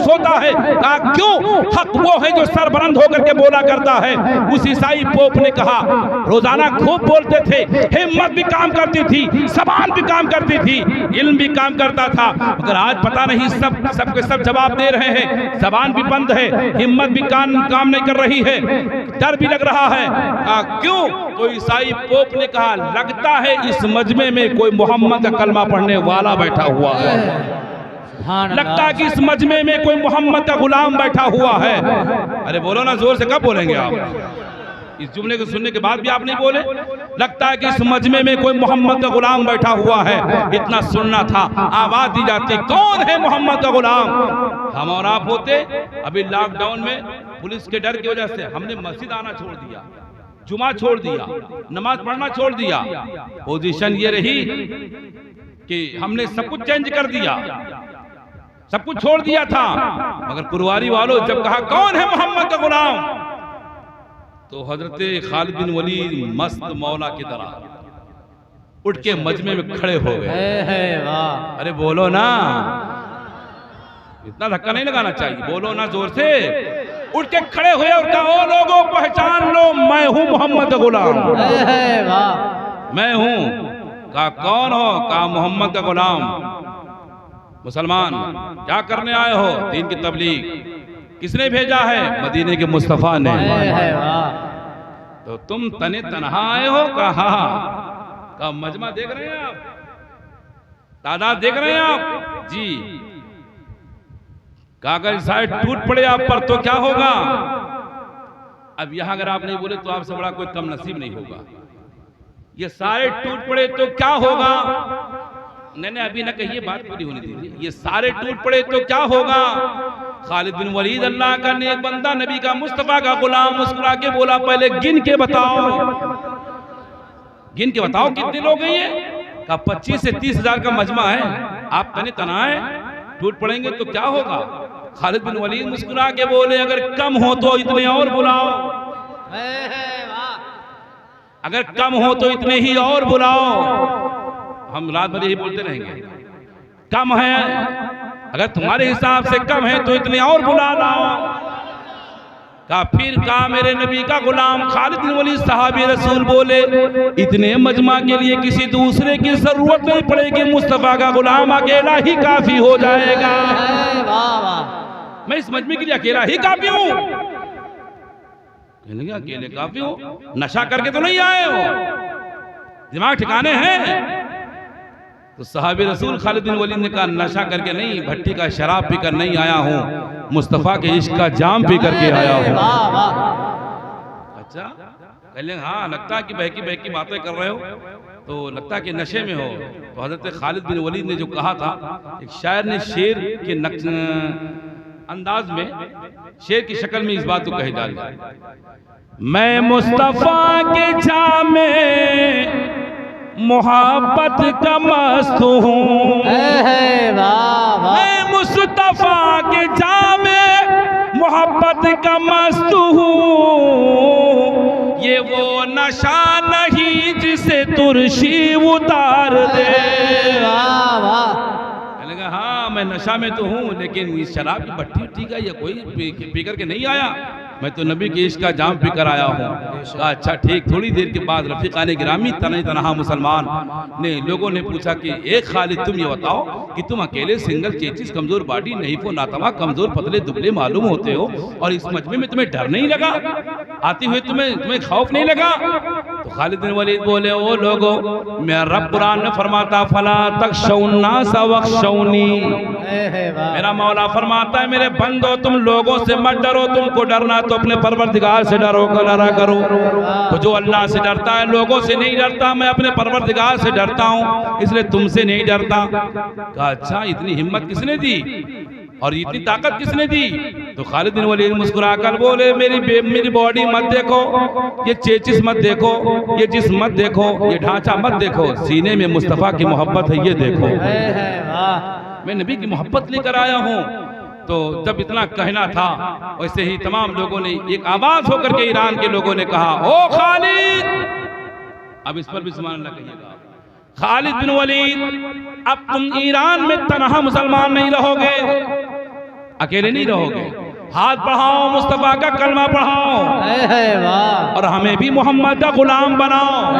महसूस होता है। कहा क्यों? हक वो है जो सरबुलंद होकर के बोला करता है। उस ईसाई पोप ने कहा रोजाना खूब बोलते थे, हिम्मत भी काम करती थी, ज़बान भी काम करती थी, इल्म भी काम करता था, मगर आज पता नहीं सबके सब जवाब दे रहे हैं, ज़बान भी बंद है, हिम्मत भी काम नहीं कर रही है, डर भी लग रहा है। क्यों? तो ईसाई पोप ने कहा लगता है इस मजमे में कोई मोहम्मद का कलमा पढ़ने वाला बैठा हुआ है, लगता है कि इस मजमे में कोई मोहम्मद का गुलाम बैठा हुआ है। अरे बोलो ना जोर से, कब बोलेंगे आप? इस जुमले को सुनने के बाद भी आप नहीं बोले। लगता है कि इस मजमे में कोई मोहम्मद का गुलाम बैठा हुआ है। इतना सुनना था, आवाज दी जाती, कौन है मोहम्मद का गुलाम? हम और आप होते। अभी लॉकडाउन में पुलिस के डर की वजह से हमने मस्जिद आना छोड़ दिया, जुमा छोड़ दिया, नमाज पढ़ना छोड़ दिया। पोजीशन ये रही कि हमने सब कुछ चेंज कर दिया, सब कुछ छोड़ दिया था, मगर कुरवारी वालों जब कहा कौन है मोहम्मद का गुलाम, तो हजरत खालिद बिन वलीद मस्त मौला की तरह उठ के मजमे में खड़े हो गए। अरे बोलो ना, इतना धक्का नहीं लगाना चाहिए, बोलो ना जोर से। उठ के खड़े हुए और कहा ओ लोगों पहचान लो, मैं हूं मोहम्मद का गुलाम, मैं हूं। कहा कौन हो? कहा मोहम्मद का गुलाम। मुसलमान क्या करने आए हो? दीन की तबलीग। किसने भेजा है? मदीने के मुस्तफा ने। तो तुम तने तनहा आए हो? कहा का मजमा देख रहे हैं आप, तादाद देख रहे हैं आप? जी। कागज शायद टूट पड़े आप पर तो क्या होगा? अब यहां अगर आप नहीं बोले तो आपसे बड़ा कोई कम नसीब नहीं होगा। ये सारे टूट पड़े तो क्या होगा? नहीं अभी ना कहिए, बात पूरी होने दीजिए। ये सारे टूट पड़े तो क्या होगा? खालिद बिन वलीद अल्लाह का नेक बंदा, नबी का, मुस्तफा का गुलाम, मुस्कुरा के बोला पहले गिन के बताओ, गिन के बताओ कितने लोग हैं ये? कहा 25 से 30 हजार का मजमा है। आप तने तनाए टूट पड़ेंगे तो क्या होगा? खालिद बिन वलीद मुस्कुरा के बोले अगर कम हो तो इतने और बुलाओ, अगर कम हो तो इतने ही और बुलाओ। हम रात भर यही बोलते रहेंगे, कम है, अगर तुम्हारे हिसाब से कम है तो इतने और बुला लाओ। कहा फिर कहा मेरे नबी का गुलाम खालिद बिन वलीद सहाबी रसूल बोले इतने मजमा के लिए किसी दूसरे की जरूरत नहीं पड़ेगी, मुस्तफा का गुलाम अकेला ही काफी हो जाएगा। मैं इस मजमे के लिए अकेला ही काफी हूं। अकेले काफी हूं? नशा करके तो नहीं आए हो, दिमाग ठिकाने हैं? तो सहाबी रसूल खालिद बिन वलीद ने कहा नशा करके नहीं, भट्टी का शराब पीकर नहीं आया हूं, मुस्तफा के इश्क का जाम पी करके आया हूं। अच्छा कहले हाँ, लगता है कि बहकी बहकी बातें कर रहे हो, तो लगता है कि नशे में हो। तो हजरत खालिद बिन वलीद ने जो कहा था, एक शायर ने शेर के अंदाज में, शेर की शक्ल में इस बात को कही डाली, मैं मुस्तफा के जाम में मोहब्बत का मस्त हूँ, मैं मुस्तफा के जाम में मोहब्बत का मस्त हूँ, ये वो नशा नहीं जिसे तुरशी उतार दे। हाँ मैं नशा में तो हूँ, लेकिन इस शराब की भट्टी उट्टी का या कोई पी करके नहीं आया, मैं तो नबी के इश्क का जाम पीकर आया हूँ। अच्छा ठीक। थोड़ी देर के बाद रफीकाने गिरामी तने तनहा मुसलमान ने लोगों ने पूछा कि एक खालिद तुम ये बताओ कि तुम अकेले सिंगल चेचिस कमजोर बॉडी नहीं को नातवा कमजोर पतले दुबले मालूम होते हो, और इस मजमे में तुम्हें डर नहीं लगा? आते हुए तुम्हें खौफ नहीं लगा? तो खालिद बिन वलीद बोले ओ लोगो, मेरा रब कुरान में फरमाता फला तख्शौन्नास वख्शौनी, मेरा मौला फरमाता है मेरे बंदो तुम लोगों से मत डरो, तुमको डरना तो अपने परवरदिगार से डरो, डरा करो। तो जो अल्लाह से डरता है लोगों से नहीं डरता, मैं अपने परवरदिगार से डरता हूँ, इसलिए तुमसे नहीं डरता। कहा अच्छा इतनी हिम्मत किसने दी और इतनी ताकत किसने दी? तो खालिद बिन वलीद मुस्कुराकर बोले मेरी बॉडी मत देखो, ये चेचिस मत देखो, ये जिस्म मत देखो, ये ढांचा मत देखो, सीने में मुस्तफा की मोहब्बत है ये देखो। मैं नबी की मोहब्बत लेकर आया हूँ। तो जब इतना कहना था, वैसे ही तमाम लोगों ने एक आवाज होकर के ईरान के लोगों ने कहा ओ खालिद, अब इस पर भी सुभान अल्लाह कहिएगा, खालिद बिन वलीद अब तुम ईरान में तनहा मुसलमान नहीं रहोगे, अकेले नहीं रहोगे, हाथ बढ़ाओ, मुस्तफा का कलमा पढ़ाओ है वाह। और हमें भी मोहम्मद का गुलाम बनाओ।